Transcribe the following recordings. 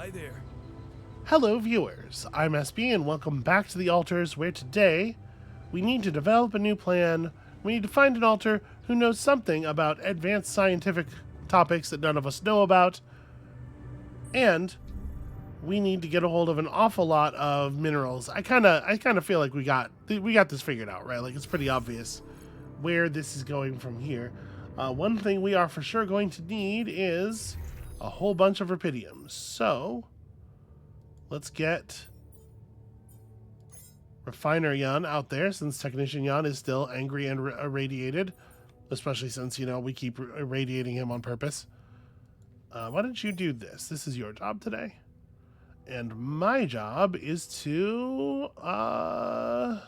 Hi there. Hello viewers, I'm SB and welcome back to the Altars, where today we need to develop a new plan. We need to find an altar who knows something about advanced scientific topics that none of us know about, and we need to get a hold of an awful lot of minerals. I kind of feel like we got this figured out, right? Like it's pretty obvious where this is going from here. One thing we are for sure going to need is a whole bunch of rubidium. So let's get Refiner Jan out there, since Technician Jan is still angry and irradiated, especially since, we keep irradiating him on purpose. Why don't you do this? This is your job today. And my job is to go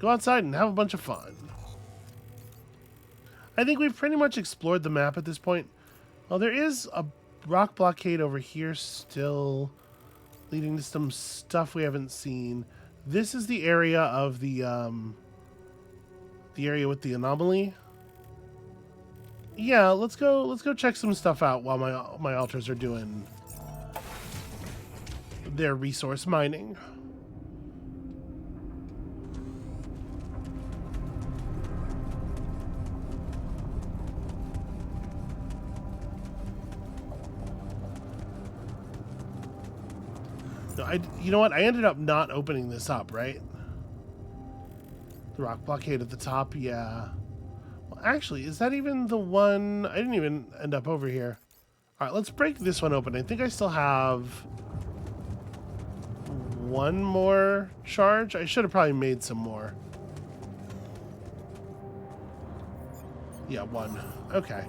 outside and have a bunch of fun. I think we've pretty much explored the map at this point. Well, there is a rock blockade over here still, leading to some stuff we haven't seen. This is the area of the area with the anomaly. Yeah, let's go check some stuff out while my altars are doing their resource mining. No, you know what? I ended up not opening this up, right? The rock blockade at the top, yeah. Well, actually, is that even the one? I didn't even end up over here. All right, let's break this one open. I think I still have one more charge. I should have probably made some more. Yeah, one. Okay.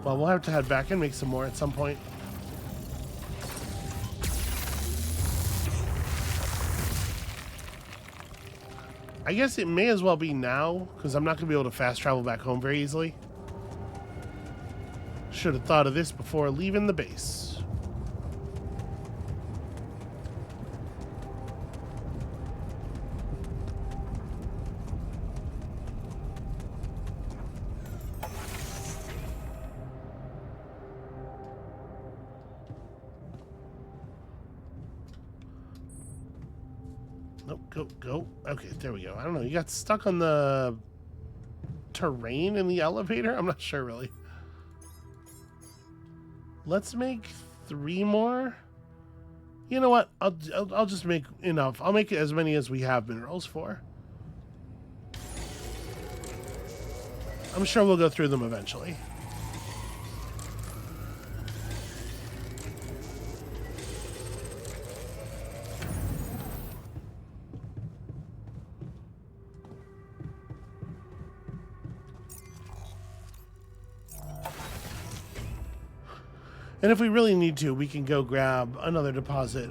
Well, we'll have to head back and make some more at some point. I guess it may as well be now, because I'm not going to be able to fast travel back home very easily. Should have thought of this before leaving the base. Nope, go. Okay, there we go. I don't know. You got stuck on the terrain in the elevator? I'm not sure, really. Let's make 3 more. You know what? I'll just make enough. I'll make as many as we have minerals for. I'm sure we'll go through them eventually. And if we really need to, we can go grab another deposit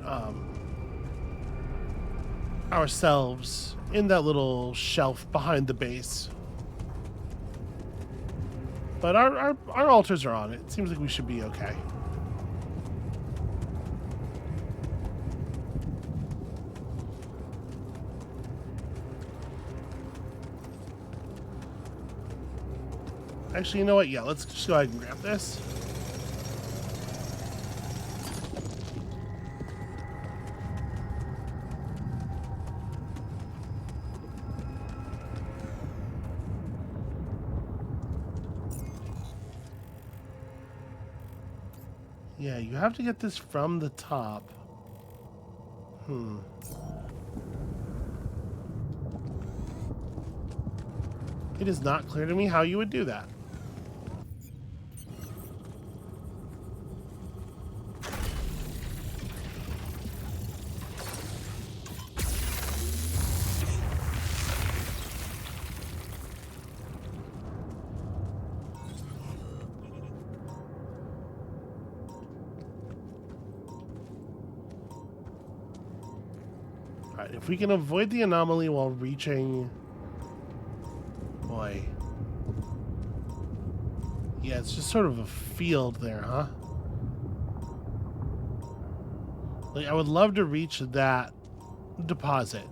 ourselves in that little shelf behind the base. But our altars are on it. It seems like we should be okay. Actually, you know what? Yeah, let's just go ahead and grab this. Yeah, you have to get this from the top. It is not clear to me how you would do that. Alright, if we can avoid the anomaly while reaching... Boy. Yeah, it's just sort of a field there, huh? Like, I would love to reach that deposit.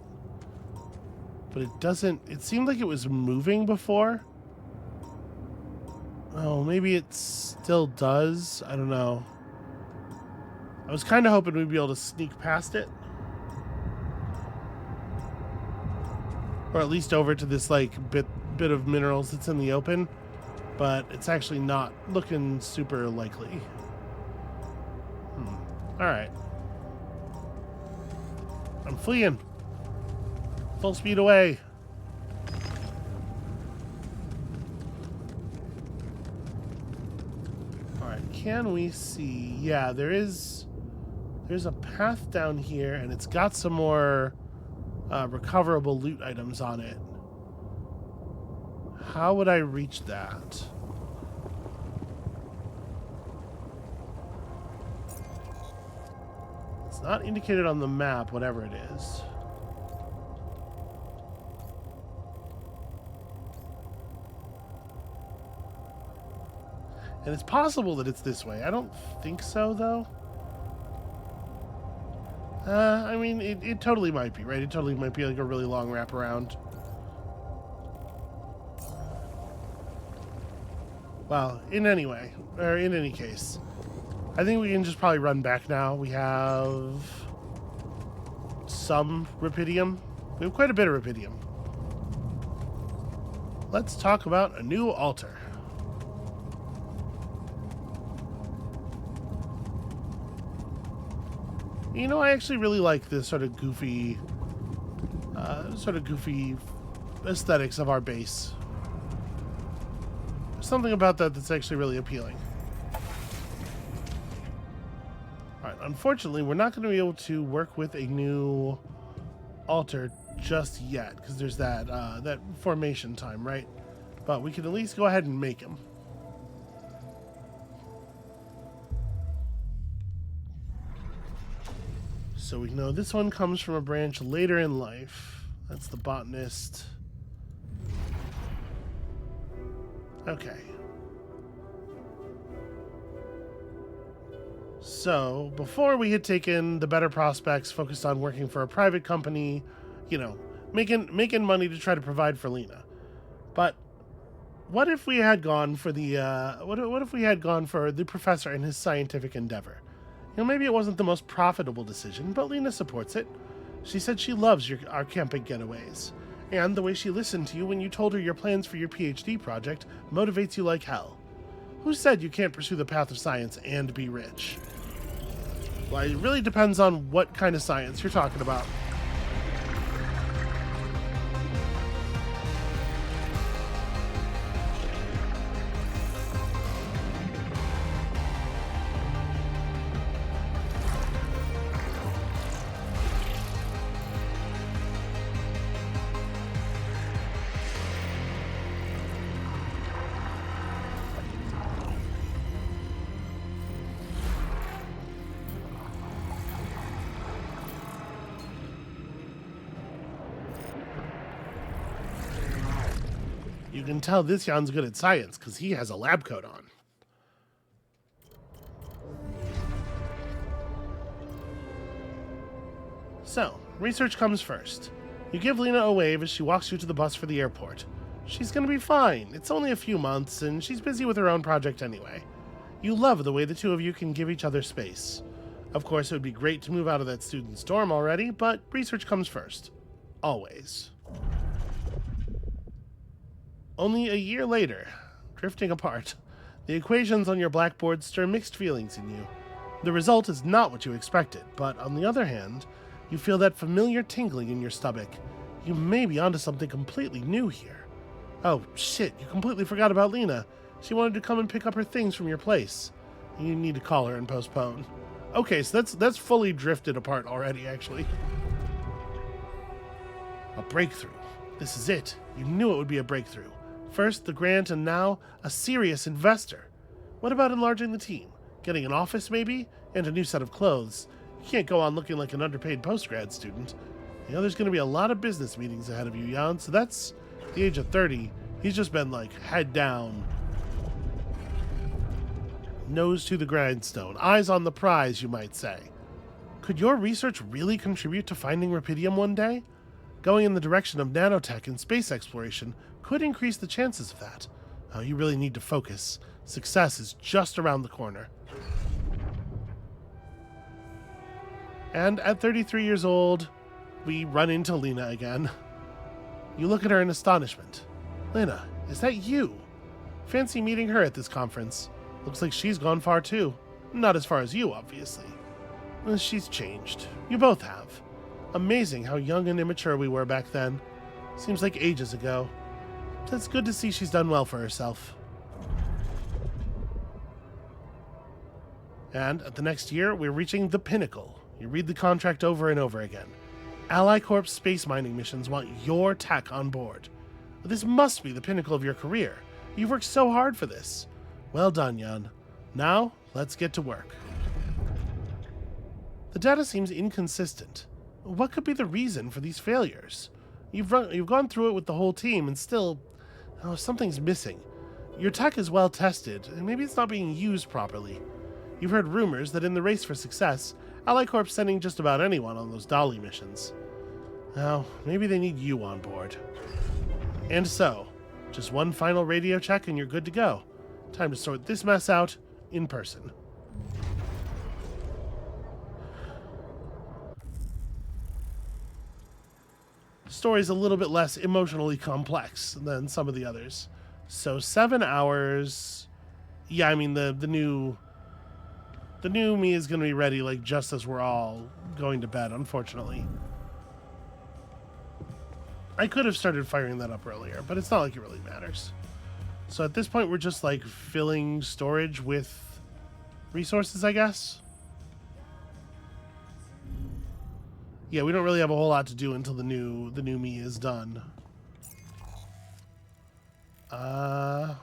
But it doesn't... It seemed like it was moving before. Oh, maybe it still does? I don't know. I was kind of hoping we'd be able to sneak past it. Or at least over to this, like, bit of minerals that's in the open. But it's actually not looking super likely. Alright. I'm fleeing. Full speed away. Alright, can we see? Yeah, there's a path down here, and it's got some more recoverable loot items on it. How would I reach that? It's not indicated on the map, whatever it is. And it's possible that it's this way. I don't think so, though. I mean, it totally might be, right? It totally might be like a really long wraparound. Well, in any case, I think we can just probably run back now. We have some rupidium. We have quite a bit of rupidium. Let's talk about a new altar. You know, I actually really like this sort of goofy aesthetics of our base. There's something about that that's actually really appealing. Alright, unfortunately, we're not going to be able to work with a new altar just yet, because there's that that formation time, right? But we can at least go ahead and make him. So we know this one comes from a branch later in life. That's the botanist. Okay. So, before we had taken the better prospects, focused on working for a private company, you know, making money to try to provide for Lena. But what if we had gone for the what if we had gone for the professor and his scientific endeavor? You know, maybe it wasn't the most profitable decision, but Lena supports it. She said she loves our camping getaways. And the way she listened to you when you told her your plans for your PhD project motivates you like hell. Who said you can't pursue the path of science and be rich? Well, it really depends on what kind of science you're talking about. You can tell this Jan's good at science because he has a lab coat on. So, research comes first. You give Lena a wave as she walks you to the bus for the airport. She's gonna be fine. It's only a few months, and she's busy with her own project anyway. You love the way the two of you can give each other space. Of course, it would be great to move out of that student's dorm already, but research comes first. Always. Only a year later, drifting apart, the equations on your blackboard stir mixed feelings in you. The result is not what you expected, but on the other hand, you feel that familiar tingling in your stomach. You may be onto something completely new here. Oh, shit, you completely forgot about Lena. She wanted to come and pick up her things from your place. You need to call her and postpone. Okay, so that's fully drifted apart already, actually. A breakthrough. This is it. You knew it would be a breakthrough. First, the grant, and now, a serious investor. What about enlarging the team? Getting an office, maybe? And a new set of clothes. You can't go on looking like an underpaid postgrad student. You know, there's going to be a lot of business meetings ahead of you, Jan, so that's the age of 30. He's just been, like, head down. Nose to the grindstone. Eyes on the prize, you might say. Could your research really contribute to finding rupidium one day? Going in the direction of nanotech and space exploration could increase the chances of that. Oh, you really need to focus. Success is just around the corner. And at 33 years old, we run into Lena again. You look at her in astonishment. Lena, is that you? Fancy meeting her at this conference. Looks like she's gone far too. Not as far as you, obviously. She's changed. You both have. Amazing how young and immature we were back then. Seems like ages ago. It's good to see she's done well for herself. And at the next year, we're reaching the pinnacle. You read the contract over and over again. Ally Corp's space mining missions want your tech on board. This must be the pinnacle of your career. You've worked so hard for this. Well done, Jan. Now, let's get to work. The data seems inconsistent. What could be the reason for these failures? You've gone through it with the whole team and still... Oh, something's missing. Your tech is well tested, and maybe it's not being used properly. You've heard rumors that in the race for success, Ally Corp's sending just about anyone on those Dolly missions. Now, maybe they need you on board. And so, just one final radio check and you're good to go. Time to sort this mess out in person. The story's a little bit less emotionally complex than some of the others. So 7 hours. Yeah, I mean the new me is going to be ready like just as we're all going to bed, unfortunately. I could have started firing that up earlier, but it's not like it really matters. So at this point, we're just like filling storage with resources, I guess. Yeah, we don't really have a whole lot to do until the new me is done. Yeah,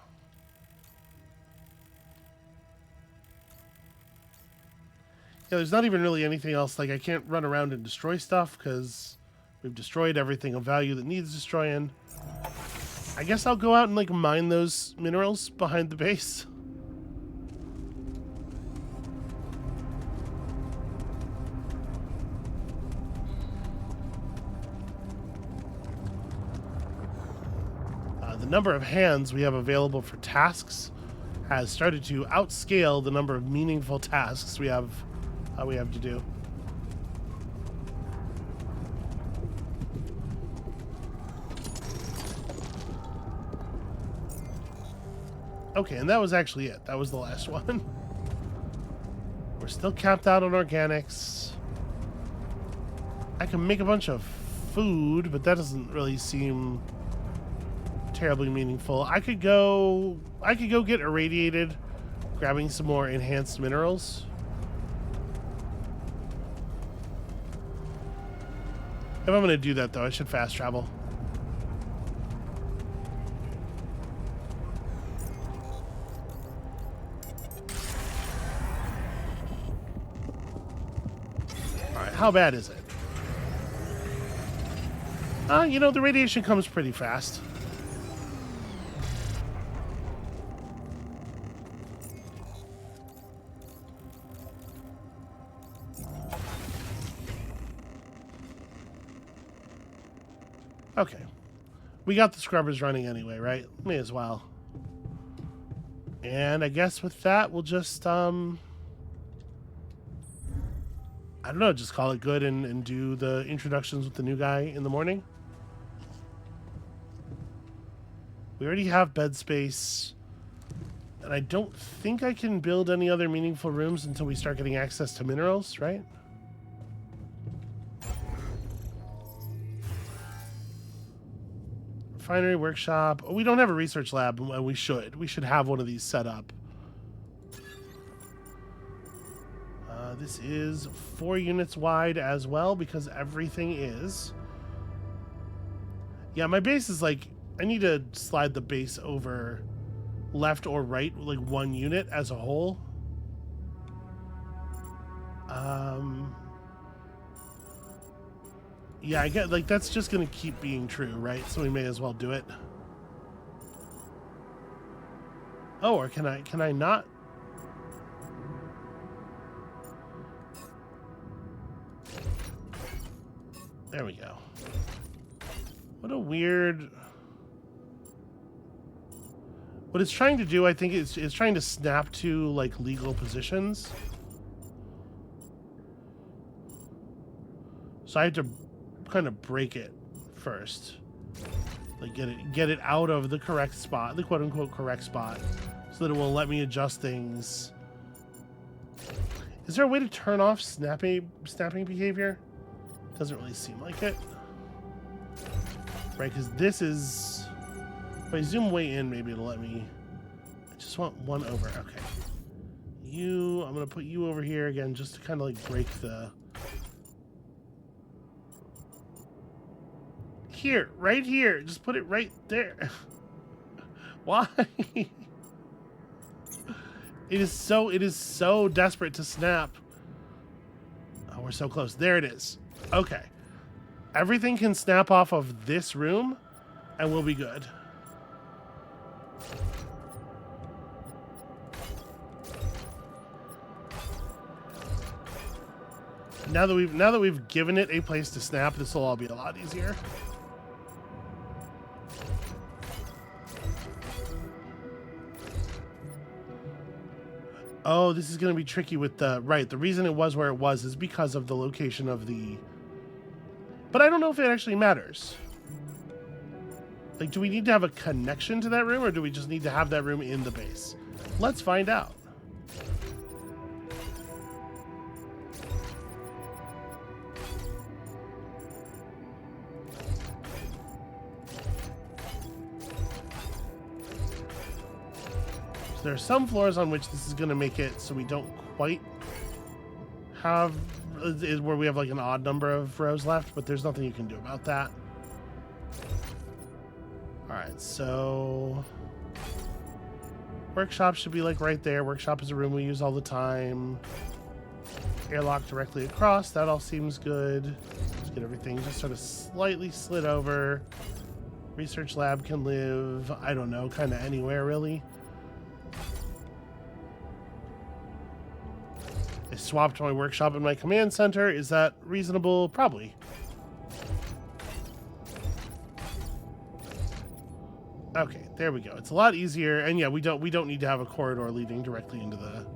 there's not even really anything else. Like, I can't run around and destroy stuff because we've destroyed everything of value that needs destroying. I guess I'll go out and, like, mine those minerals behind the base. The number of hands we have available for tasks has started to outscale the number of meaningful tasks we have to do. Okay, and that was actually it. That was the last one. We're still capped out on organics. I can make a bunch of food, but that doesn't really seem terribly meaningful. I could go get irradiated, grabbing some more enhanced minerals. If I'm going to do that, though, I should fast travel. Alright, how bad is it? You know, the radiation comes pretty fast. Okay. We got the scrubbers running anyway, right? May as well. And I guess with that, we'll just, I don't know, just call it good and do the introductions with the new guy in the morning. We already have bed space. And I don't think I can build any other meaningful rooms until we start getting access to minerals, right? Refinery workshop. Oh, we don't have a research lab, and we should. We should have one of these set up. This is 4 units wide as well, because everything is. Yeah, my base is like, I need to slide the base over left or right, like 1 unit as a whole. Yeah, I get, like, that's just gonna keep being true, right? So we may as well do it. Oh, or can I not? There we go. What a weird... What it's trying to do, I think, is trying to snap to, like, legal positions. So I have to kind of break it first. Like get it out of the correct spot, the quote unquote correct spot, so that it will let me adjust things. Is there a way to turn off snapping behavior? Doesn't really seem like it. Right, because this is... If I zoom way in, maybe it'll let me... I just want one over. Okay. You... I'm going to put you over here again just to kind of like break the... Here. Right here. Just put it right there. Why? It is so desperate to snap. Oh, we're so close. There it is. Okay. Everything can snap off of this room, and we'll be good. Now that we've given it a place to snap, this will all be a lot easier. Oh, this is going to be tricky with the... Right, the reason it was where it was is because of the location of the... But I don't know if it actually matters. Like, do we need to have a connection to that room, or do we just need to have that room in the base? Let's find out. So there are some floors on which this is going to make it so we don't quite have... is where we have like an odd number of rows left, but there's nothing you can do about that. Alright, so... Workshop should be like right there. Workshop is a room we use all the time. Airlock directly across. That all seems good. Just get everything just sort of slightly slid over. Research lab can live, I don't know, kind of anywhere really. I swapped my workshop and my command center. Is that reasonable? Probably. Okay, there we go. It's a lot easier, and yeah, we don't need to have a corridor leading directly into the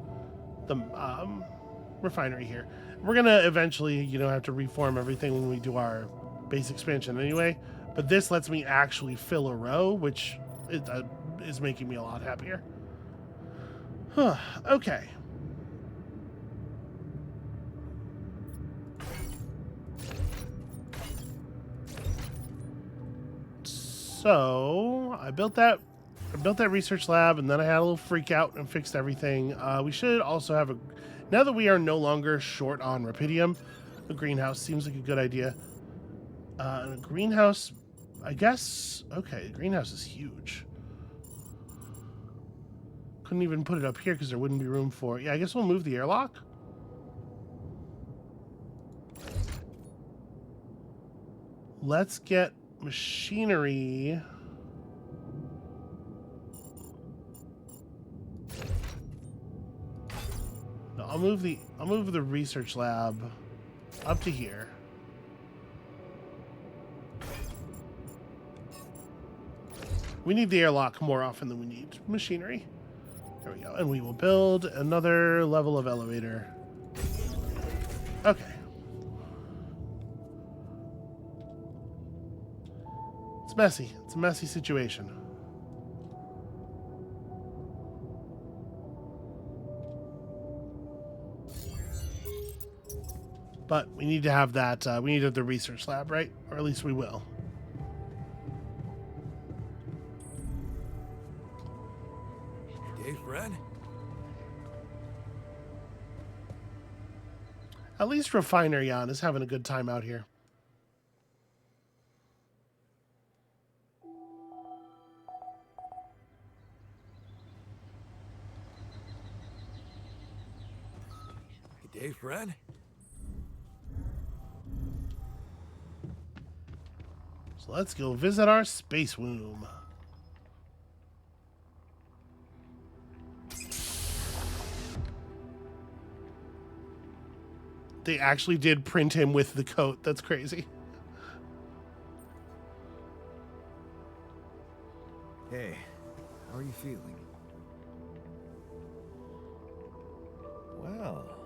refinery here. We're gonna eventually, you know, have to reform everything when we do our base expansion anyway. But this lets me actually fill a row, which is making me a lot happier. Okay. So I built that research lab, and then I had a little freak out and fixed everything. We should also have now that we are no longer short on rubidium, a greenhouse seems like a good idea. And a greenhouse, I guess. Okay, the greenhouse is huge. Couldn't even put it up here because there wouldn't be room for it. Yeah, I guess we'll move the airlock. Let's get machinery. No, I'll move the research lab up to here. We need the airlock more often than we need machinery. There we go. And we will build another level of elevator. Okay. It's messy. It's a messy situation. But we need to have that, we need to have the research lab, right? Or at least we will. Hey, friend. At least Refiner Jan is having a good time out here. Good day, friend. So let's go visit our space womb. They actually did print him with the coat. That's crazy. Hey, how are you feeling? Well,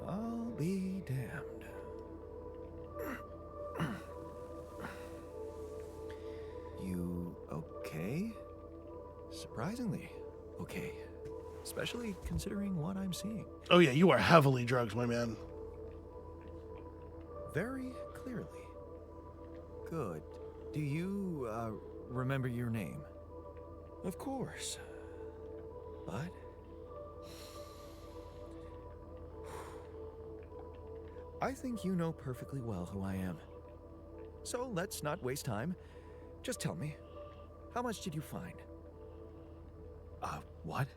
I'll be damned. surprisingly okay. Especially considering what I'm seeing. Oh yeah, you are heavily drugged, my man. Very clearly. Good. Do you, remember your name? Of course. But... I think you know perfectly well who I am. So let's not waste time. Just tell me, how much did you find? What?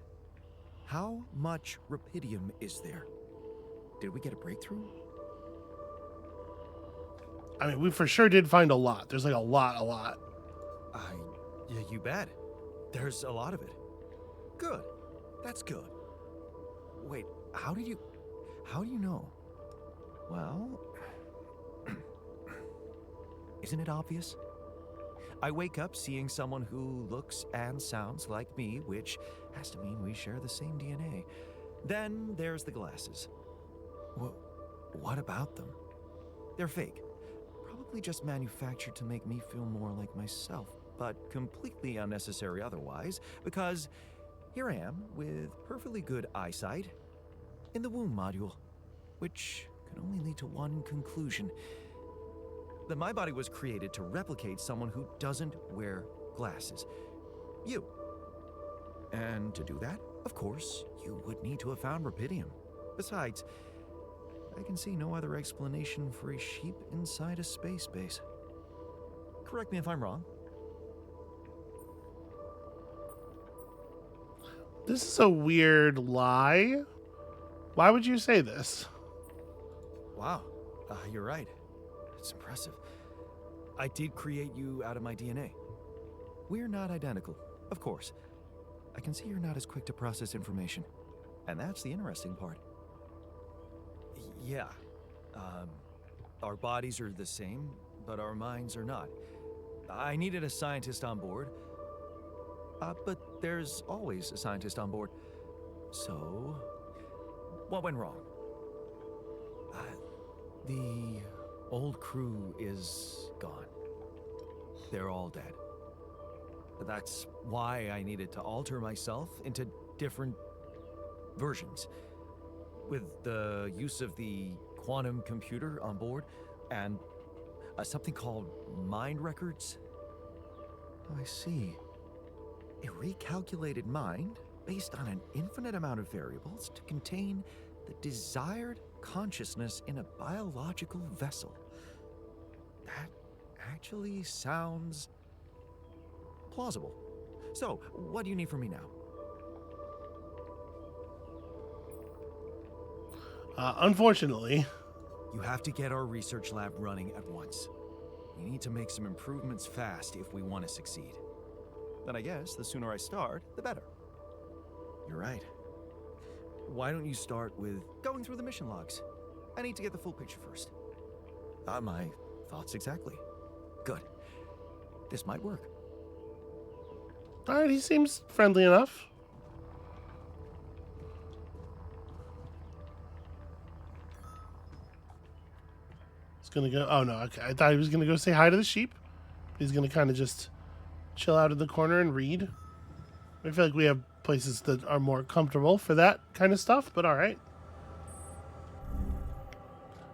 How much rupidium is there? Did we get a breakthrough? I mean, we for sure did find a lot. There's like a lot. Yeah, you bet. There's a lot of it. Good. That's good. Wait, how do you know? Well, isn't it obvious? I wake up seeing someone who looks and sounds like me, which has to mean we share the same DNA. Then there's the glasses. What about them? They're fake. Probably just manufactured to make me feel more like myself, but completely unnecessary otherwise, because here I am with perfectly good eyesight in the womb module, which can only lead to one conclusion: that my body was created to replicate someone who doesn't wear glasses. You. And to do that, of course, you would need to have found rupidium. Besides, I can see no other explanation for a sheep inside a space base. Correct me if I'm wrong. This is a weird lie. Why would you say this? Wow, you're right. It's impressive. I did create you out of my DNA. We're not identical, of course. I can see you're not as quick to process information. And that's the interesting part. Yeah. Our bodies are the same, but our minds are not. I needed a scientist on board. But there's always a scientist on board. So, what went wrong? The old crew is gone. They're all dead. That's why I needed to alter myself into different versions. With the use of the quantum computer on board and something called mind records. Oh, I see. A recalculated mind based on an infinite amount of variables to contain the desired consciousness in a biological vessel. That actually sounds plausible. So, what do you need from me now? Unfortunately. You have to get our research lab running at once. We need to make some improvements fast if we want to succeed. Then I guess the sooner I start, the better. You're right. Why don't you start with going through the mission logs? I need to get the full picture first. My thoughts exactly. Good. This might work. Alright, he seems friendly enough. He's gonna go... Oh, no, okay. I thought he was gonna go say hi to the sheep. He's gonna kind of just chill out in the corner and read. I feel like we have places that are more comfortable for that kind of stuff, but alright.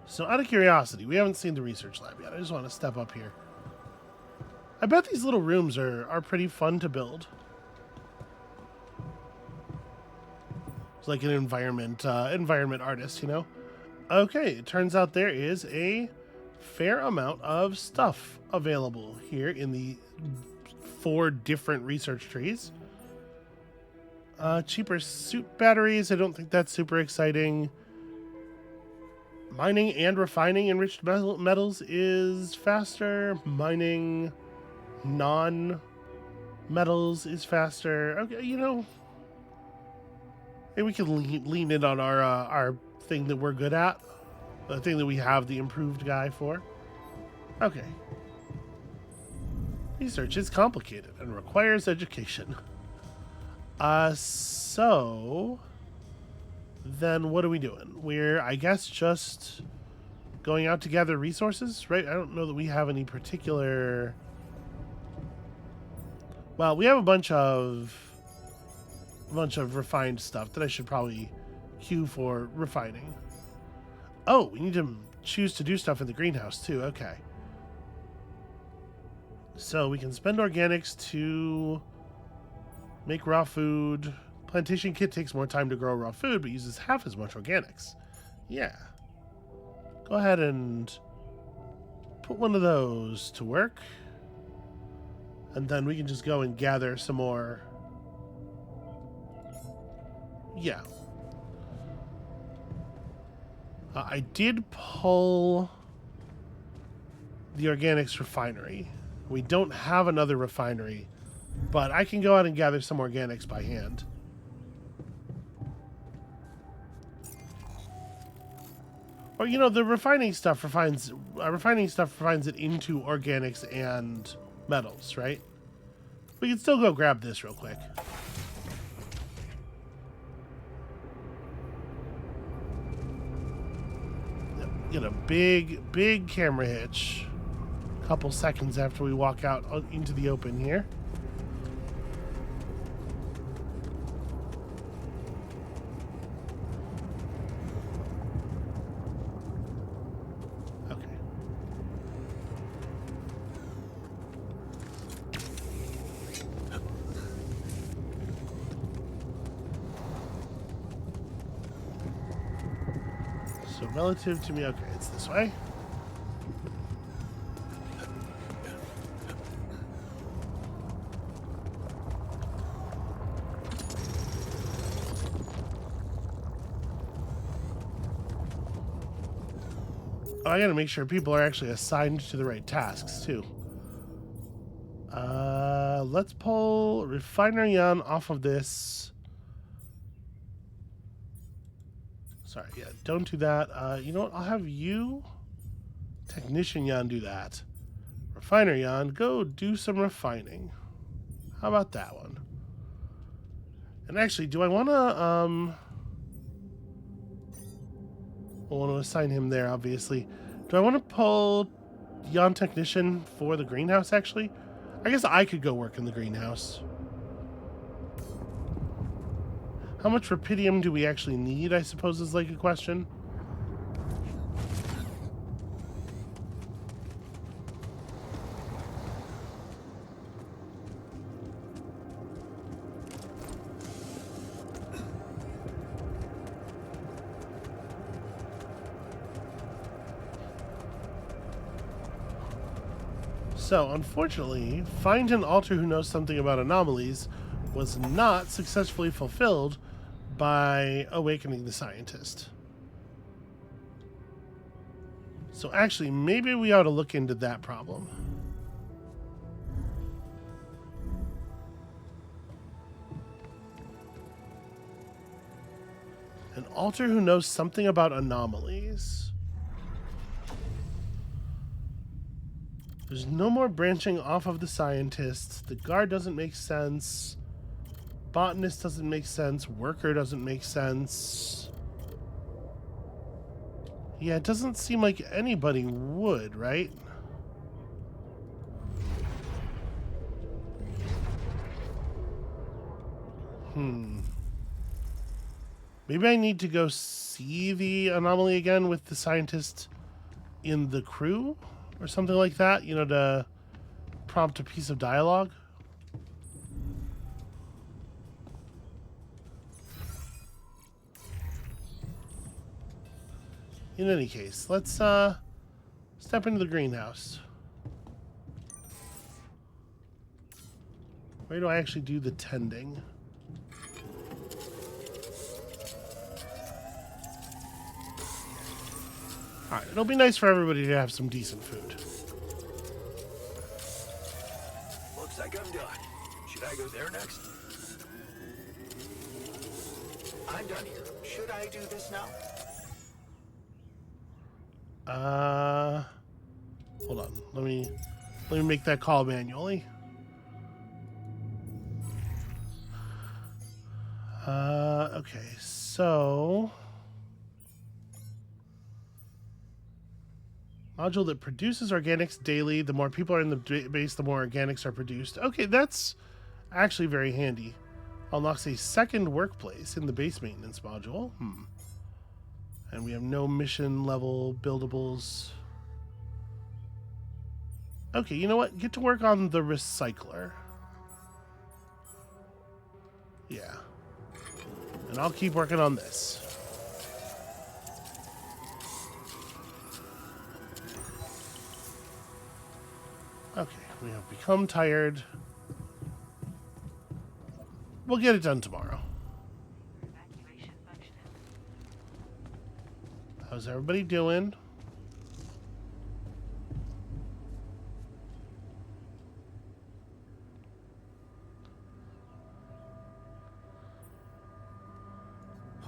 So, out of curiosity, we haven't seen the research lab yet. I just want to step up here. I bet these little rooms are pretty fun to build. It's like an environment artist, you know? Okay, it turns out there is a fair amount of stuff available here in the 4 different research trees. Cheaper suit batteries. I don't think that's super exciting. Mining and refining enriched metals is faster. Mining non-metals is faster. Okay, you know, maybe we can lean in on our thing that we're good at. The thing that we have the improved guy for. Okay. Research is complicated and requires education. So then what are we doing? We're, I guess, just going out to gather resources, right? I don't know that we have any particular... Well, we have a bunch of a bunch of refined stuff that I should probably queue for refining. Oh, we need to choose to do stuff in the greenhouse too. Okay. So we can spend organics to make raw food. Plantation kit takes more time to grow raw food, but uses half as much organics. Yeah. Go ahead and put one of those to work. And then we can just go and gather some more. Yeah. I did pull the organics refinery. We don't have another refinery, but I can go out and gather some organics by hand. Or, you know, the refining stuff refines it into organics and metals, right? We can still go grab this real quick. Get a big camera hitch. A couple seconds after we walk out into the open here. So relative to me, okay, it's this way. Oh, I gotta make sure people are actually assigned to the right tasks too. Let's pull Refiner Jan off of this. Sorry, yeah, don't do that. You know what? I'll have you, Technician Jan, do that. Refiner Jan, go do some refining. How about that one? And actually, do I want to, I want to assign him there, obviously. Do I want to pull Jan Technician for the greenhouse, actually? I guess I could go work in the greenhouse. How much rupidium do we actually need, I suppose, is like a question. So, unfortunately, find an alter who knows something about anomalies was not successfully fulfilled by awakening the scientist. So actually, maybe we ought to look into that problem. An alter who knows something about anomalies. There's no more branching off of the scientist. The guard doesn't make sense. Botanist doesn't make sense. Worker doesn't make sense. Yeah, it doesn't seem like anybody would, right? Maybe I need to go see the anomaly again with the scientist in the crew or something like that, you know, to prompt a piece of dialogue. In any case, let's step into the greenhouse. Where do I actually do the tending? Alright, it'll be nice for everybody to have some decent food. Looks like I'm done. Should I go there next? I'm done here. Should I do this now? Hold on. Let me make that call manually. Okay, so module that produces organics daily. The more people are in the base, the more organics are produced. Okay, that's actually very handy. Unlocks a second workplace in the base maintenance module. And we have no mission level buildables. Okay, you know what? Get to work on the recycler. Yeah. And I'll keep working on this. Okay, we have become tired. We'll get it done tomorrow. How's everybody doing?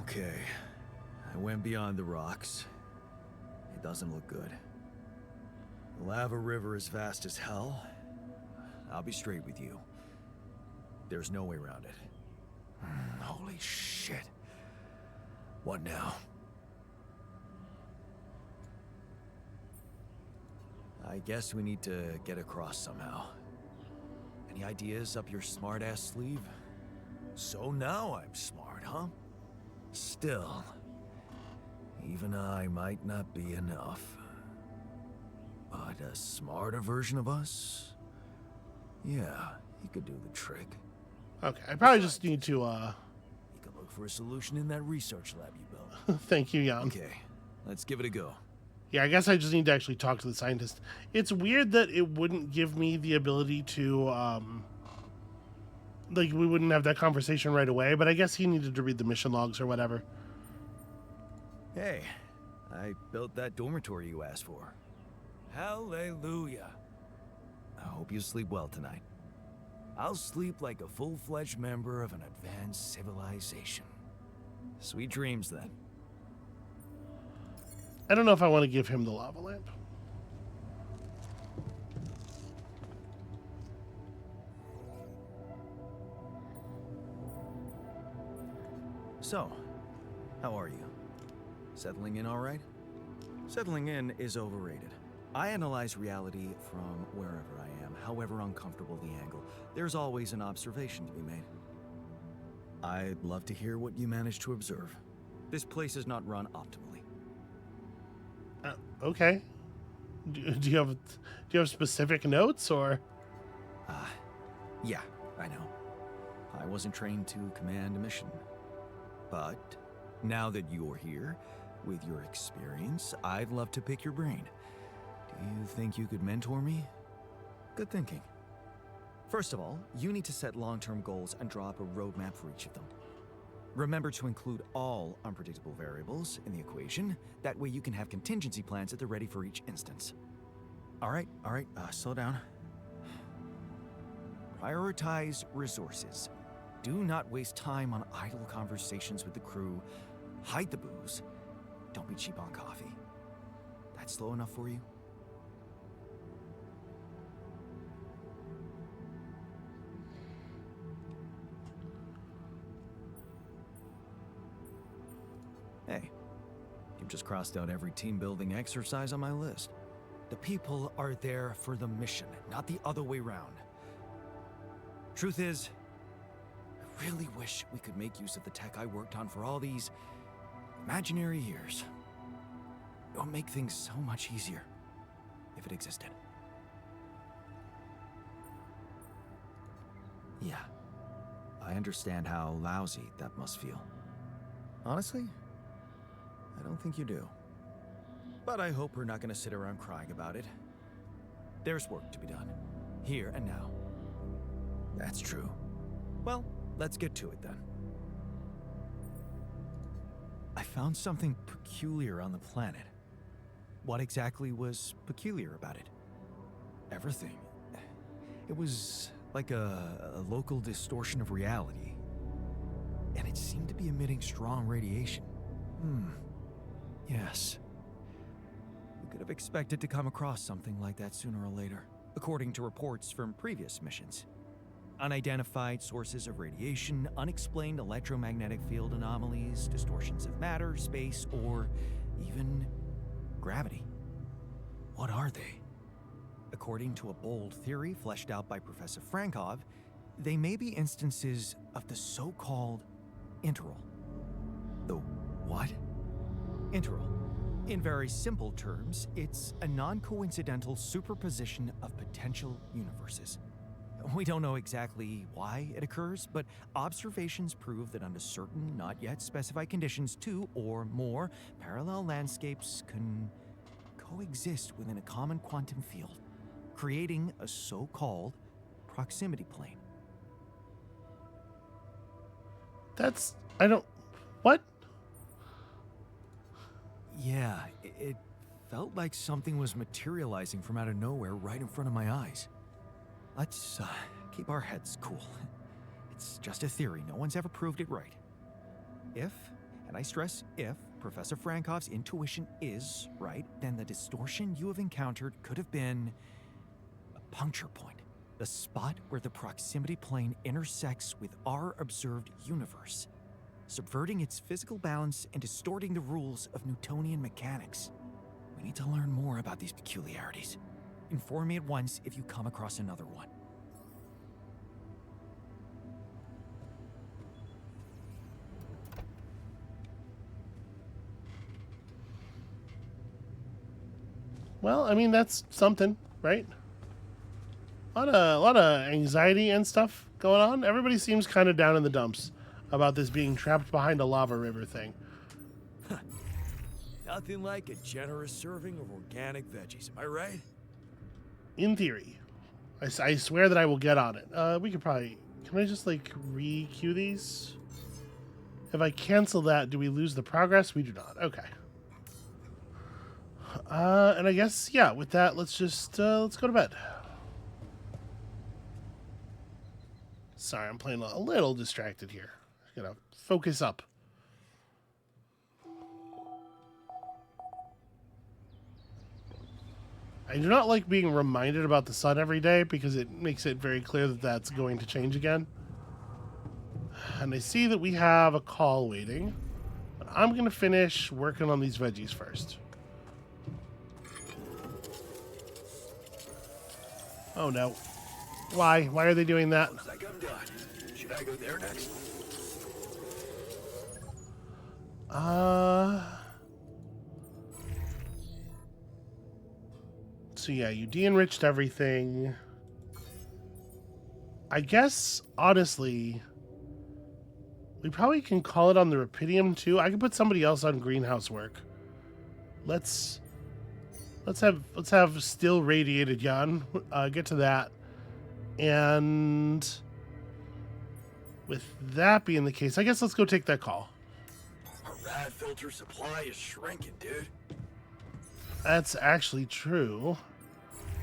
Okay, I went beyond the rocks. It doesn't look good. The lava river is vast as hell. I'll be straight with you. There's no way around it. Holy shit. What now? I guess we need to get across somehow. Any ideas up your smart-ass sleeve? So now I'm smart, huh? Still, even I might not be enough. But a smarter version of us? Yeah, he could do the trick. Okay, I probably just need to, You could look for a solution in that research lab you built. Thank you, Jan. Okay, let's give it a go. Yeah, I guess I just need to actually talk to the scientist. It's weird that it wouldn't give me the ability to, like, we wouldn't have that conversation right away, but I guess he needed to read the mission logs or whatever. Hey, I built that dormitory you asked for. Hallelujah. I hope you sleep well tonight. I'll sleep like a full-fledged member of an advanced civilization. Sweet dreams, then. I don't know if I want to give him the lava lamp. So, how are you? Settling in all right? Settling in is overrated. I analyze reality from wherever I am, however uncomfortable the angle. There's always an observation to be made. I'd love to hear what you managed to observe. This place is not run optimally. Okay. Do you have specific notes or? Yeah, I know. I wasn't trained to command a mission. But now that you're here, with your experience, I'd love to pick your brain. Do you think you could mentor me? Good thinking. First of all, you need to set long-term goals and draw up a roadmap for each of them. Remember to include all unpredictable variables in the equation. That way you can have contingency plans at the ready for each instance. All right, slow down. Prioritize resources. Do not waste time on idle conversations with the crew. Hide the booze. Don't be cheap on coffee. That's slow enough for you? Hey, you've just crossed out every team-building exercise on my list. The people are there for the mission, not the other way round. Truth is, I really wish we could make use of the tech I worked on for all these imaginary years. It would make things so much easier if it existed. Yeah, I understand how lousy that must feel. Honestly, I don't think you do. But I hope we're not going to sit around crying about it. There's work to be done, here and now. That's true. Well, let's get to it then. I found something peculiar on the planet. What exactly was peculiar about it? Everything. It was like a local distortion of reality. And it seemed to be emitting strong radiation. Yes. We could have expected to come across something like that sooner or later, according to reports from previous missions. Unidentified sources of radiation, unexplained electromagnetic field anomalies, distortions of matter, space, or even gravity. What are they? According to a bold theory fleshed out by Professor Frankov, they may be instances of the so-called interval. The what? Interval. In very simple terms, it's a non-coincidental superposition of potential universes. We don't know exactly why it occurs, but observations prove that under certain, not yet specified conditions, two or more parallel landscapes can coexist within a common quantum field, creating a so-called proximity plane. What? Yeah, it felt like something was materializing from out of nowhere right in front of my eyes. Let's keep our heads cool. It's just a theory. No one's ever proved it right. If, and I stress if, Professor Frankov's intuition is right, then the distortion you have encountered could have been a puncture point. The spot where the proximity plane intersects with our observed universe, subverting its physical balance and distorting the rules of Newtonian mechanics. We need to learn more about these peculiarities. Inform me at once if you come across another one. Well, I mean, that's something, right? A lot of anxiety and stuff going on. Everybody seems kind of down in the dumps about this being trapped behind a lava river thing. Nothing like a generous serving of organic veggies, am I right? In theory. I swear that I will get on it. We could probably... Can I just, like, re-queue these? If I cancel that, do we lose the progress? We do not. Okay. And I guess, yeah, with that, let's just, let's go to bed. Sorry, I'm playing a little distracted here. Gotta focus up. I do not like being reminded about the sun every day because it makes it very clear that that's going to change again. And I see that we have a call waiting. But I'm going to finish working on these veggies first. Oh no. Why? Why are they doing that? Looks like I'm done. Should I go there next? So yeah, you de-enriched everything. I guess, honestly, we probably can call it on the Rapidium too. I can put somebody else on greenhouse work. Let's have still radiated Jan. Get to that. And with that being the case, I guess let's go take that call. Our rad filter supply is shrinking, dude. That's actually true.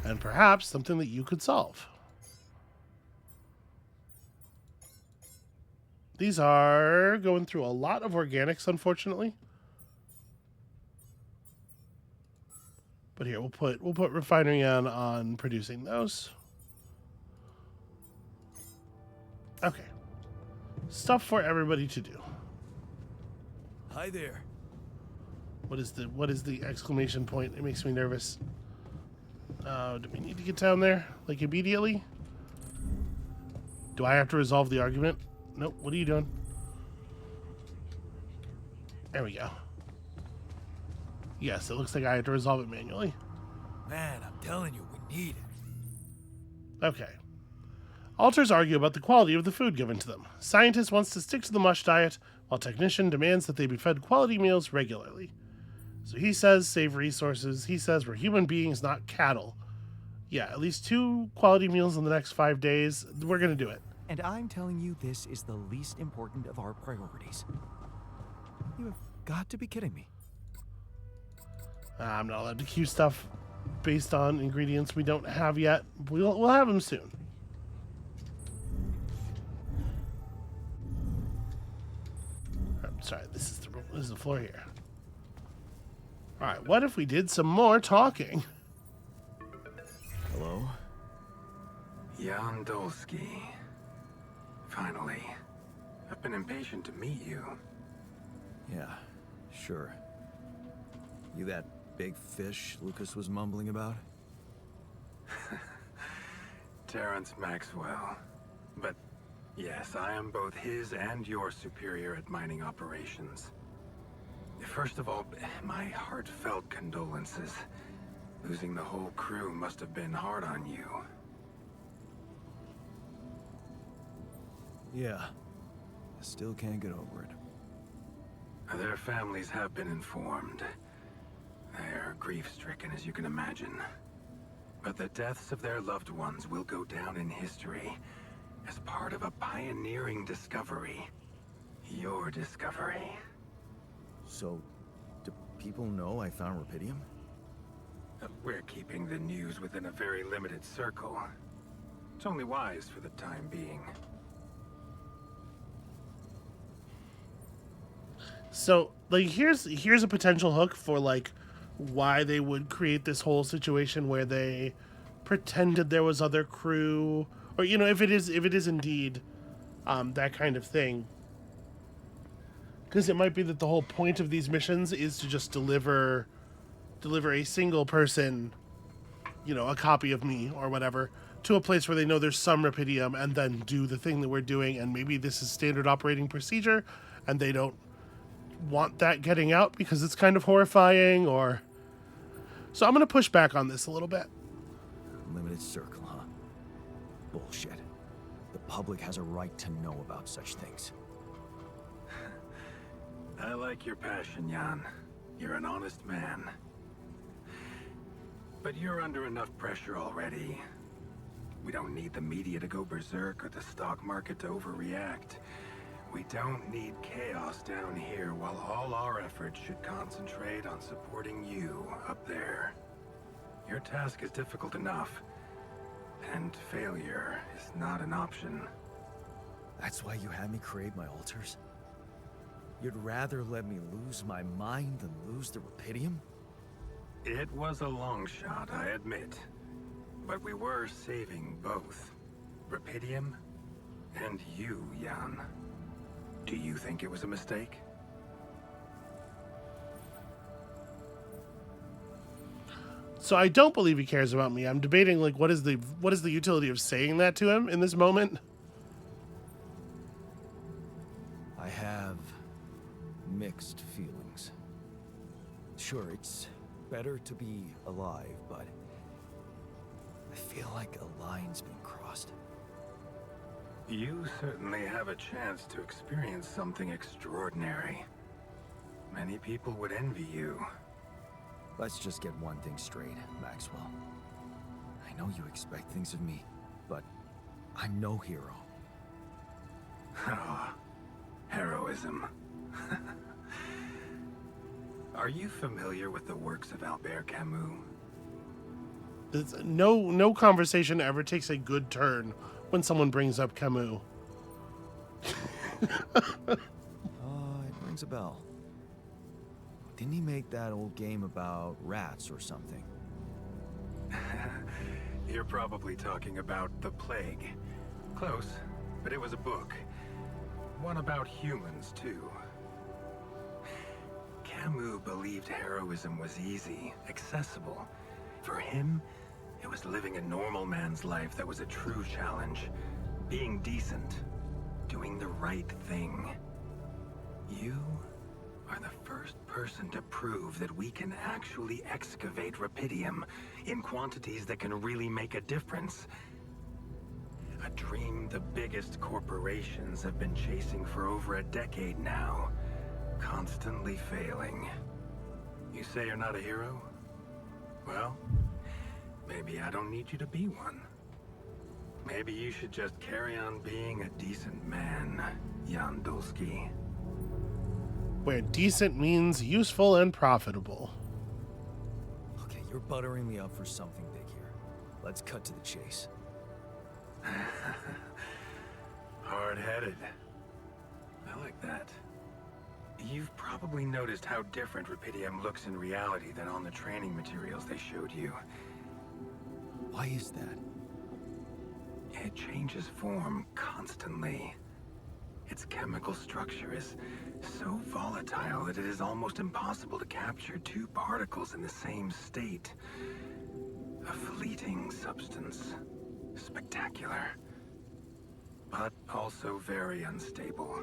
And perhaps something that you could solve. These are going through a lot of organics, unfortunately. But here, we'll put refinery on producing those. Okay. Stuff for everybody to do. Hi there. What is the exclamation point? It makes me nervous. Do we need to get down there? Like immediately? Do I have to resolve the argument? Nope. What are you doing? There we go. Yes, it looks like I have to resolve it manually. Man, I'm telling you, we need it. Okay. Alters argue about the quality of the food given to them. Scientist wants to stick to the mush diet, while technician demands that they be fed quality meals regularly. So he says save resources. He says we're human beings, not cattle. Yeah, at least 2 quality meals in the next 5 days. We're going to do it. And I'm telling you this is the least important of our priorities. You have got to be kidding me. I'm not allowed to queue stuff based on ingredients we don't have yet. We'll have them soon. I'm sorry, this is the floor here. All right, what if we did some more talking? Hello? Jan Dolski. Finally. I've been impatient to meet you. Yeah, sure. You that big fish Lucas was mumbling about? Terrence Maxwell. But Yes, I am both his and your superior at mining operations. First of all, my heartfelt condolences. Losing the whole crew must have been hard on you. Yeah. I still can't get over it. Their families have been informed. They're grief-stricken, as you can imagine. But the deaths of their loved ones will go down in history as part of a pioneering discovery. Your discovery. So, do people know I found rupidium? We're keeping the news within a very limited circle. It's only wise for the time being. So, like, here's a potential hook for, like, why they would create this whole situation where they pretended there was other crew, or, you know, if it is indeed that kind of thing. Because it might be that the whole point of these missions is to just deliver a single person, you know, a copy of me or whatever, to a place where they know there's some rupidium, and then do the thing that we're doing, and maybe this is standard operating procedure, and they don't want that getting out because it's kind of horrifying, or... So I'm going to push back on this a little bit. Limited circle, huh? Bullshit. The public has a right to know about such things. I like your passion, Jan. You're an honest man. But you're under enough pressure already. We don't need the media to go berserk or the stock market to overreact. We don't need chaos down here while all our efforts should concentrate on supporting you up there. Your task is difficult enough, and failure is not an option. That's why you had me create my altars? You'd rather let me lose my mind than lose the rupidium? It was a long shot, I admit. But we were saving both. Rupidium and you, Jan. Do you think it was a mistake? So I don't believe he cares about me. I'm debating, like, what is the utility of saying that to him in this moment? I have mixed feelings. Sure, it's better to be alive, but I feel like a line's been crossed. You certainly have a chance to experience something extraordinary. Many people would envy you. Let's just get one thing straight, Maxwell. I know you expect things of me, but I'm no hero. Ah, heroism. Are you familiar with the works of Albert Camus? No conversation ever takes a good turn when someone brings up Camus. It rings a bell. Didn't he make that old game about rats or something? You're probably talking about The Plague. Close, but it was a book. One about humans, too. Camus believed heroism was easy, accessible. For him, it was living a normal man's life that was a true challenge. Being decent. Doing the right thing. You are the first person to prove that we can actually excavate rupidium in quantities that can really make a difference. A dream the biggest corporations have been chasing for over a decade now, constantly failing. You say you're not a hero? Well, maybe I don't need you to be one. Maybe you should just carry on being a decent man, Jan Dolski. Where decent means useful and profitable. Okay, you're buttering me up for something big here. Let's cut to the chase. Hard-headed. I like that. You've probably noticed how different rupidium looks in reality than on the training materials they showed you. Why is that? It changes form constantly. Its chemical structure is so volatile that it is almost impossible to capture two particles in the same state. A fleeting substance. Spectacular. but also very unstable.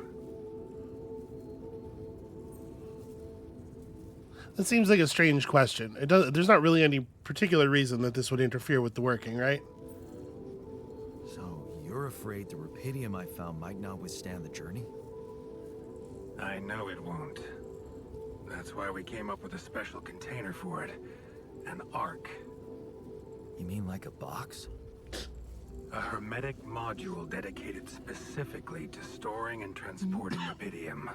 That seems like a strange question. There's not really any particular reason that this would interfere with the working, right? So, you're afraid the rupidium I found might not withstand the journey? I know it won't. That's why we came up with a special container for it. An ark. You mean like a box? A hermetic module dedicated specifically to storing and transporting rupidium.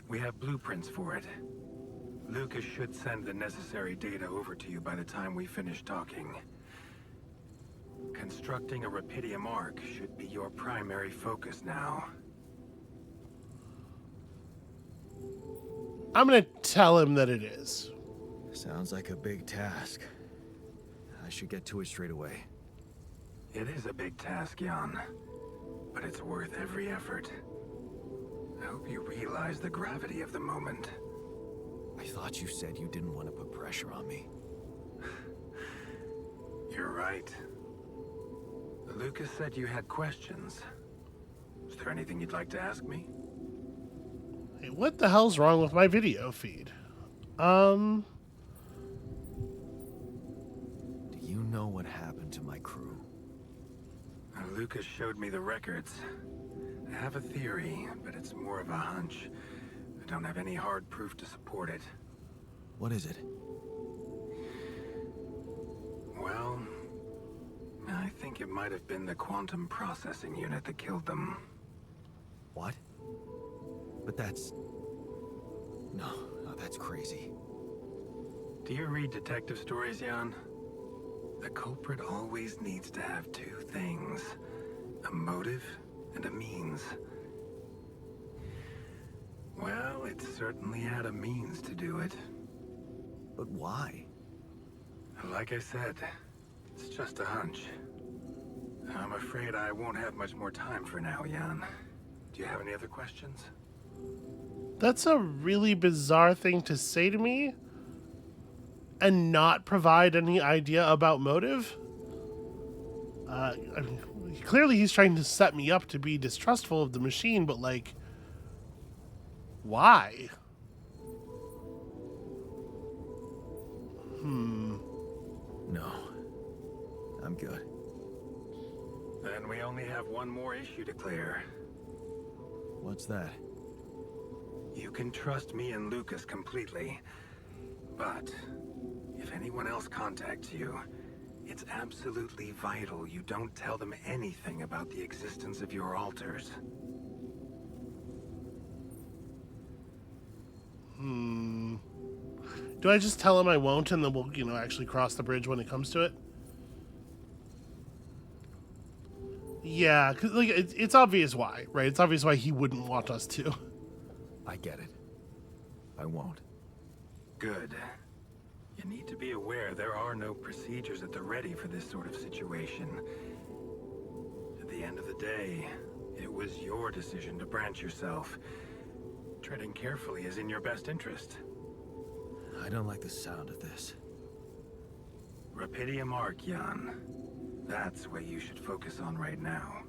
We have blueprints for it. Lucas should send the necessary data over to you by the time we finish talking. Constructing a rupidium ark should be your primary focus now. I'm going to tell him that it is. Sounds like a big task. I should get to it straight away. It is a big task, Jan, but it's worth every effort. I hope you realize the gravity of the moment. I thought you said you didn't want to put pressure on me. You're right. Lucas said you had questions. Is there anything you'd like to ask me? Hey, what the hell's wrong with my video feed? Do you know what happened to my crew? Lucas showed me the records. I have a theory, but it's more of a hunch. I don't have any hard proof to support it. What is it? Well, I think it might have been the quantum processing unit that killed them. What? But that's... No, that's crazy. Do you read detective stories, Jan? The culprit always needs to have two things. A motive and a means. Well, it certainly had a means to do it. But why? Like I said, it's just a hunch. I'm afraid I won't have much more time for now, Jan. Do you have any other questions? That's a really bizarre thing to say to me and not provide any idea about motive. I mean, clearly he's trying to set me up to be distrustful of the machine, but like, why? No. I'm good. Then we only have one more issue to clear. What's that? You can trust me and Lucas completely. But if anyone else contacts you, it's absolutely vital you don't tell them anything about the existence of your altars. Do I just tell him I won't and then we'll, actually cross the bridge when it comes to it? Yeah, 'cause, like, it's obvious why, right? It's obvious why he wouldn't want us to. I get it. I won't. Good. You need to be aware there are no procedures at the ready for this sort of situation. At the end of the day, it was your decision to branch yourself. Treading carefully is in your best interest. I don't like the sound of this. Rupidium Ark, Jan. That's what you should focus on right now.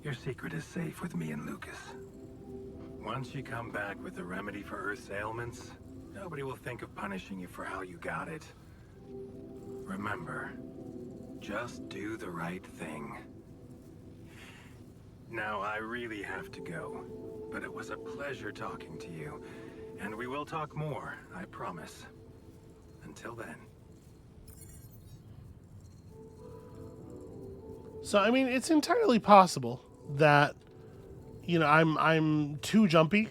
Your secret is safe with me and Lucas. Once you come back with a remedy for Earth's ailments, nobody will think of punishing you for how you got it. Remember, just do the right thing. Now, I really have to go, but it was a pleasure talking to you, and we will talk more, I promise. Until then. So, I mean, it's entirely possible that, I'm too jumpy.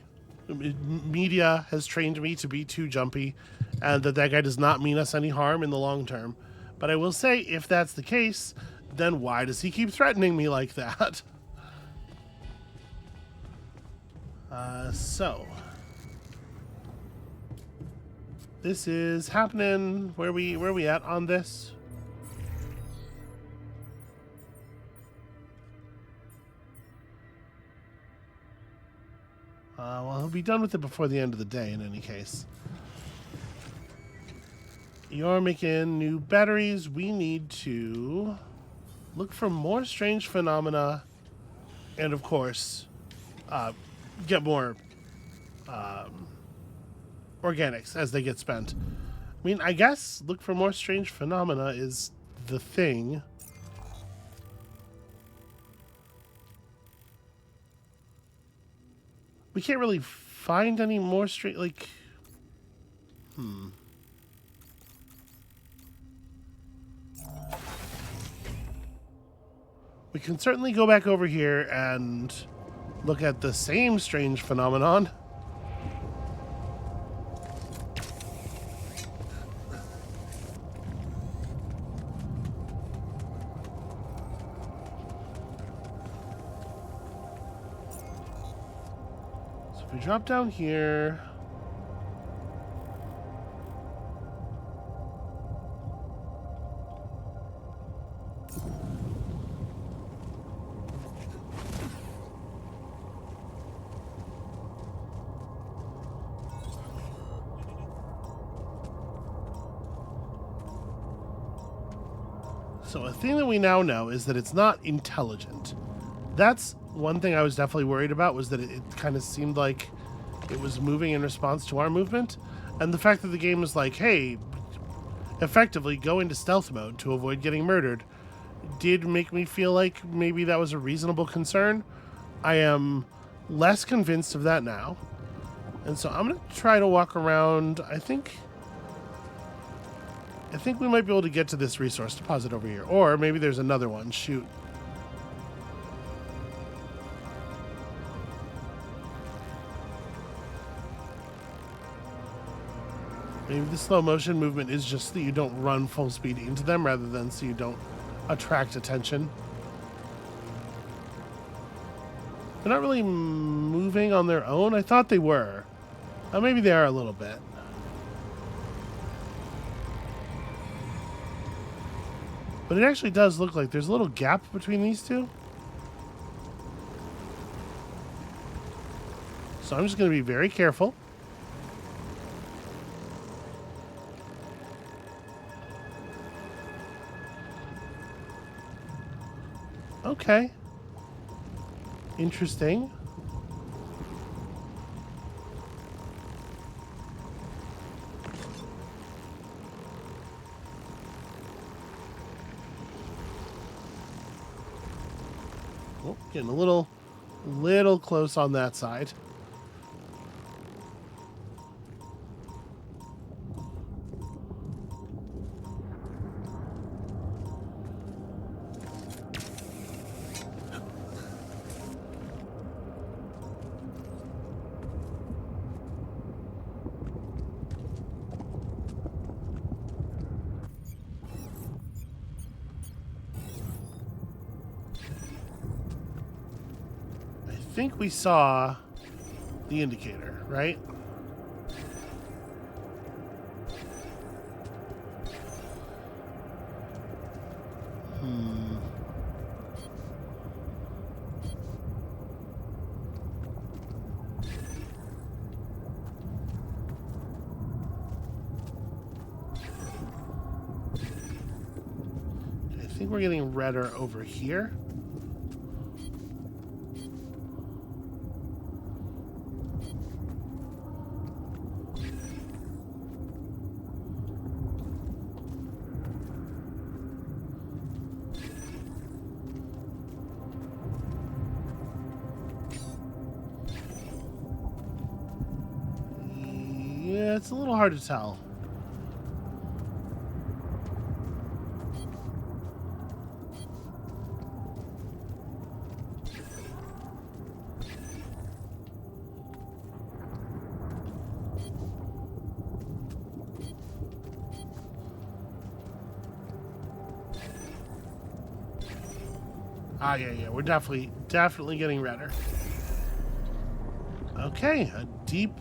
Media has trained me to be too jumpy, and that guy does not mean us any harm in the long term. But I will say, if that's the case, then why does he keep threatening me like that? So this is happening. Where we at on this? Well, he'll be done with it before the end of the day in any case. You're making new batteries. We need to look for more strange phenomena and of course, get more organics as they get spent. I mean, I guess look for more strange phenomena is the thing. We can't really find any more strange, like... We can certainly go back over here and look at the same strange phenomenon. So if we drop down here... So a thing that we now know is that it's not intelligent. That's one thing I was definitely worried about, was that it kind of seemed like it was moving in response to our movement. And the fact that the game was like, hey, effectively go into stealth mode to avoid getting murdered, did make me feel like maybe that was a reasonable concern. I am less convinced of that now. And so I'm going to try to walk around. I think we might be able to get to this resource deposit over here. Or maybe there's another one. Shoot. Maybe the slow motion movement is just that you don't run full speed into them rather than so you don't attract attention. They're not really moving on their own. I thought they were. Maybe they are a little bit. But it actually does look like there's a little gap between these two. So I'm just going to be very careful. Okay. Interesting. Oh, getting a little close on that side. I think we saw the indicator, right? I think we're getting redder over here. Yeah, it's a little hard to tell. Ah, yeah, we're definitely getting redder. Okay, a deep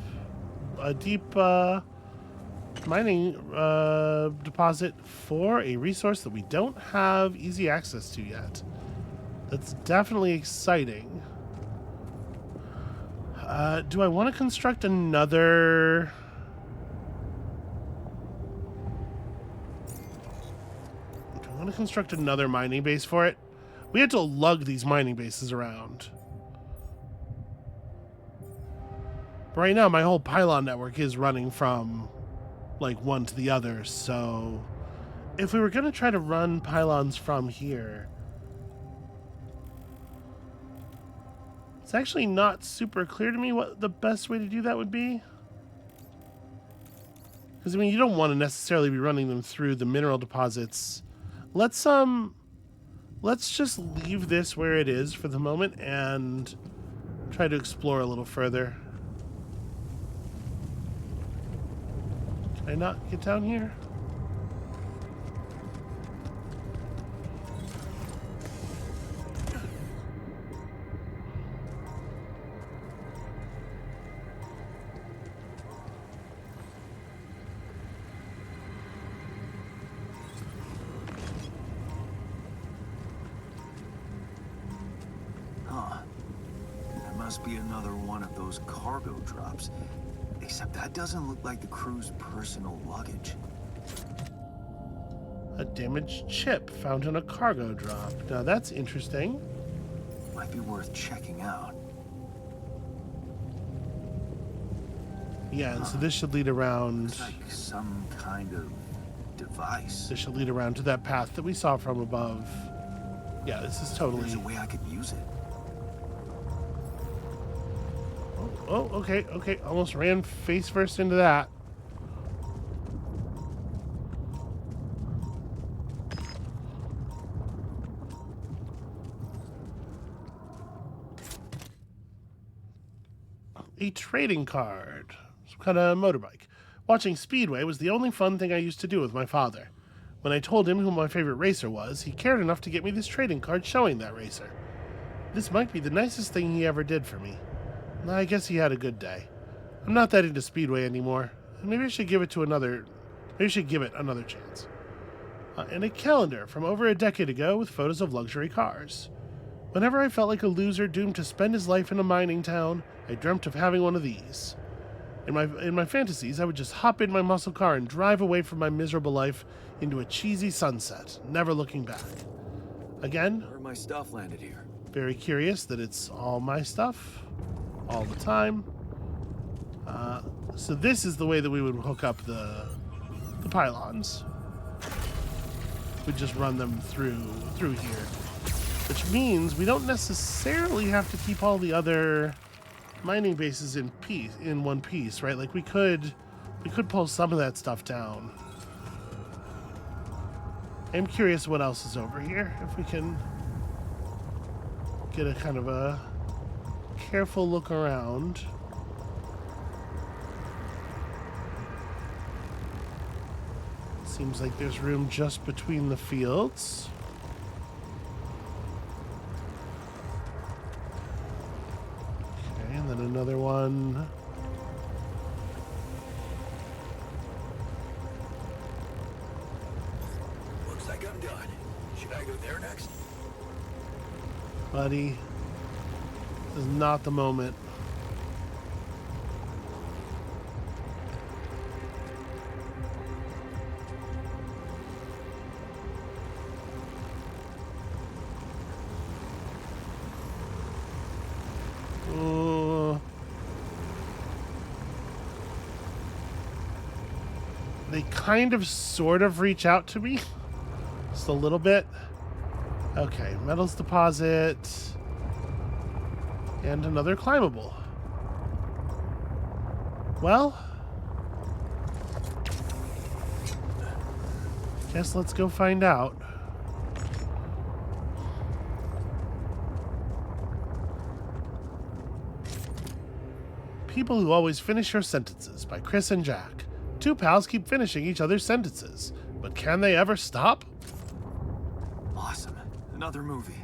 mining deposit for a resource that we don't have easy access to yet. That's definitely exciting. Do I want to construct another... Do I want to construct another mining base for it? We had to lug these mining bases around. Right now, my whole pylon network is running from, like, one to the other, so if we were going to try to run pylons from here, it's actually not super clear to me what the best way to do that would be. Because, I mean, you don't want to necessarily be running them through the mineral deposits. Let's just leave this where it is for the moment and try to explore a little further. Can I not get down here? Must be another one of those cargo drops. Except that doesn't look like the crew's personal luggage. A damaged chip found in a cargo drop. Now that's interesting. Might be worth checking out. Yeah, and so this should lead around. Looks like some kind of device. This should lead around to that path that we saw from above. Yeah, this is totally. There's a way I could use it. Oh, okay. Almost ran face first into that. A trading card. Some kind of motorbike. Watching Speedway was the only fun thing I used to do with my father. When I told him who my favorite racer was, he cared enough to get me this trading card showing that racer. This might be the nicest thing he ever did for me. I guess he had a good day. I'm not that into Speedway anymore. Maybe I should give it another chance. And a calendar from over a decade ago with photos of luxury cars. Whenever I felt like a loser doomed to spend his life in a mining town, I dreamt of having one of these. In my fantasies, I would just hop in my muscle car and drive away from my miserable life into a cheesy sunset, never looking back. Again, Where my stuff landed here. very curious that it's all my stuff. All the time. So this is the way that we would hook up the pylons. We'd just run them through here, which means we don't necessarily have to keep all the other mining bases in one piece, right? Like we could pull some of that stuff down. I'm curious what else is over here. If we can get a kind of a careful look around. Seems like there's room just between the fields. Okay, and then another one. Looks like I'm done. Should I go there next? Buddy, this is not the moment. They kind of sort of reach out to me. Just a little bit. Okay, metals deposit. And another climbable. Well, guess let's go find out. People Who Always Finish Your Sentences by Chris and Jack. Two pals keep finishing each other's sentences, but can they ever stop? Awesome. Another movie.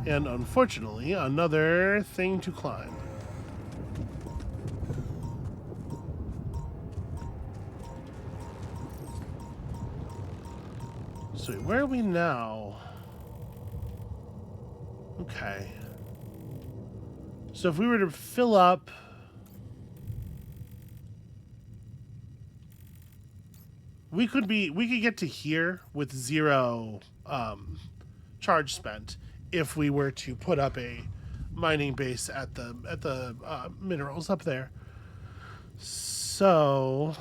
And unfortunately, another thing to climb. So where are we now? Okay. So if we were to fill up... We could get to here with 0 charge spent if we were to put up a mining base at the minerals up there. So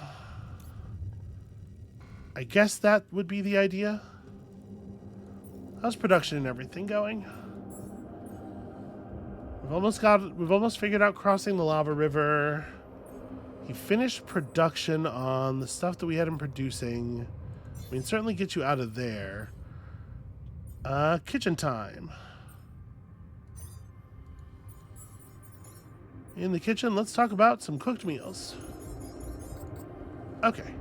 I guess that would be the idea. How's production and everything going? We've almost figured out crossing the lava river. He finished production on the stuff that we had him producing. I mean, certainly get you out of there. Kitchen time. In the kitchen, let's talk about some cooked meals. Okay.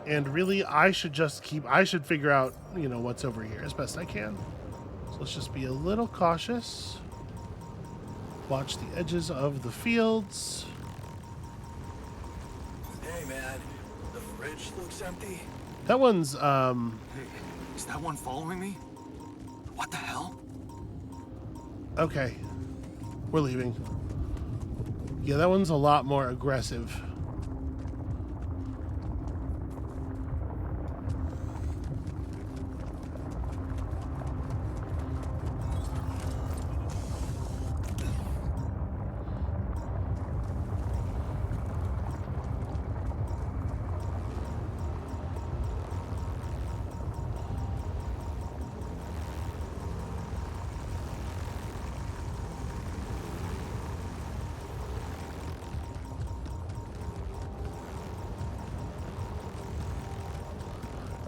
And really, I should figure out, what's over here as best I can. So let's just be a little cautious. Watch the edges of the fields. Hey, man. The fridge looks empty. That one's, Hey, is that one following me? What the hell? okay. We're leaving. Yeah, that one's a lot more aggressive.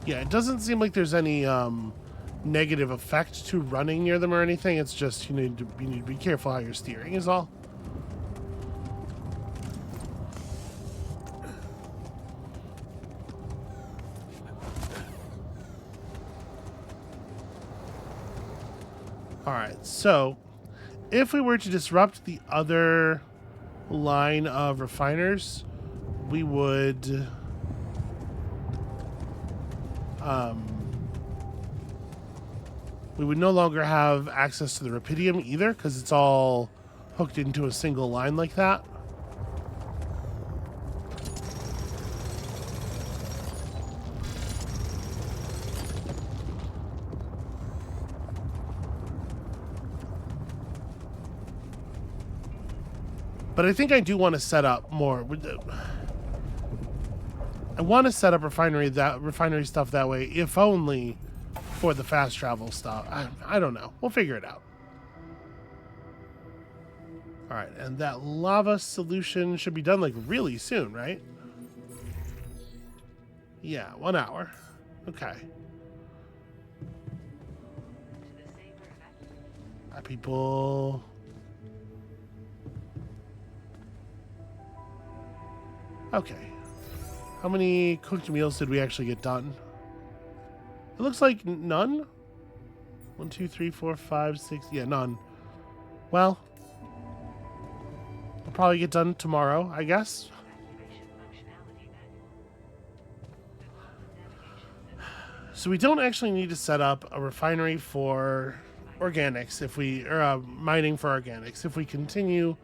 Yeah, it doesn't seem like there's any negative effect to running near them or anything. It's just you need to be careful how you're steering is all. Alright, so if we were to disrupt the other line of refiners, we would no longer have access to the rupidium either, because it's all hooked into a single line like that. But I think I do want to set up more. I want to set up refinery stuff that way, if only for the fast travel stuff. I don't know. We'll figure it out. All right, and that lava solution should be done like really soon, right? Yeah, 1 hour. Okay. People. Okay. How many cooked meals did we actually get done? It looks like none. 1, 2, 3, 4, 5, 6. Yeah, none. Well, we'll probably get done tomorrow, I guess. So we don't actually need to set up a refinery for organics or mining for organics if we continue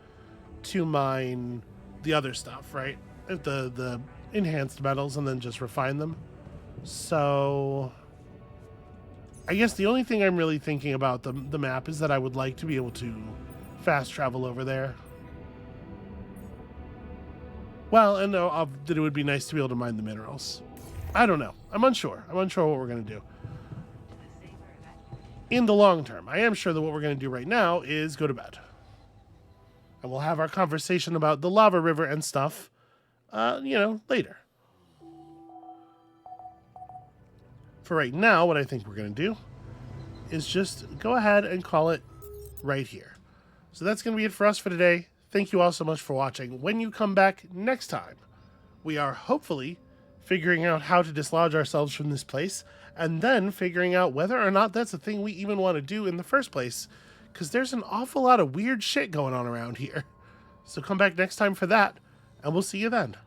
to mine the other stuff, right? The enhanced metals and then just refine them. So I guess the only thing I'm really thinking about the map is that I would like to be able to fast travel over there. Well, and that it would be nice to be able to mine the minerals. I don't know. I'm unsure. I'm unsure what we're going to do. In the long term, I am sure that what we're going to do right now is go to bed. And we'll have our conversation about the lava river and stuff, later. For right now, what I think we're going to do is just go ahead and call it right here. So that's going to be it for us for today. Thank you all so much for watching. When you come back next time, we are hopefully figuring out how to dislodge ourselves from this place, and then figuring out whether or not that's a thing we even want to do in the first place, because there's an awful lot of weird shit going on around here. So come back next time for that, and we'll see you then.